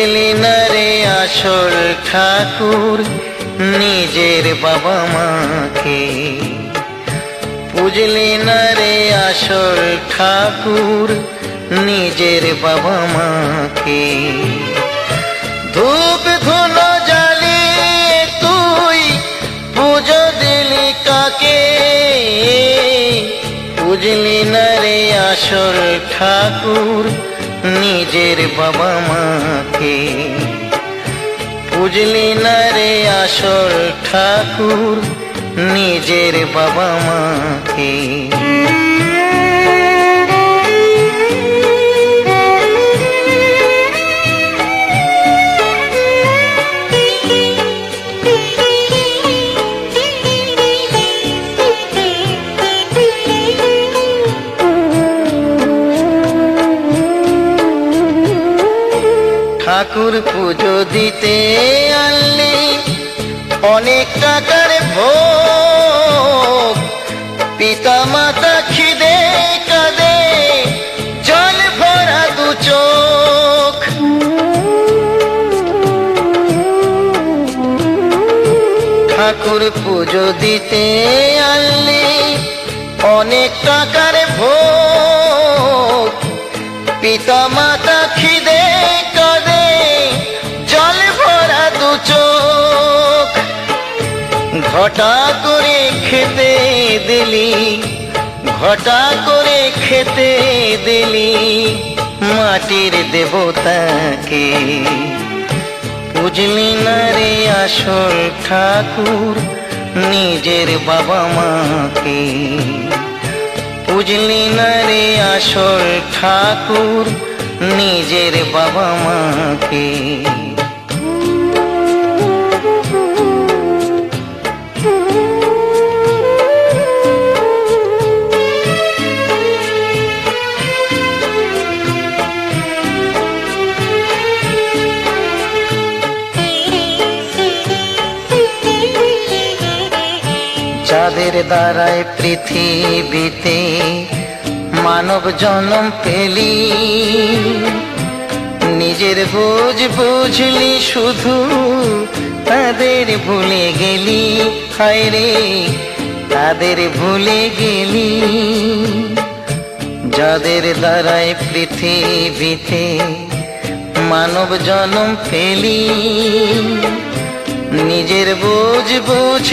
বুঝলি না রে আসল ঠাকুর নিজের বাবা মাকে, বুঝলি না রে আসল ঠাকুর নিজের বাবা মাকে। ধূপ ধুনো জ্বালিয়ে তুই পুজো দিলি কাকে, বুঝলি না রে আসল ঠাকুর নিজের বাবা মাকে, বুঝলি না রে আসল ঠাকুর নিজের বাবা মাকে। ঠাকুর পুজো দিতে আনলি অনেক টাকার ভোগ, পিতা মাতা খিদে কাঁদে জল ভরা দু চোখ। ঠাকুর পুজো দিতে আনলি অনেক টাকার ভোগ, পিতা মাতা খিদে কাঁদে জল ভরা দু চোখ। ঘটা করে খেতে দিলি, ঘটা করে খেতে দিলি মাটির দেবতাকে, বুঝলি না রে আসল ঠাকুর নিজের বাবা মাকে, বুঝলি না রে আসল ঠাকুর নিজের বাবা মাকে। যাদের দ্বারায় পৃথিবীতে মানব জন্ম পেলি, নিজের বোঝ বুঝলি শুধু তাদের ভুলে গেলি, হায় রে তাদের ভুলে গেলি। যাদের দ্বারায় পৃথিবীতে মানব জন্ম পেলি, নিজের বোঝ বুঝ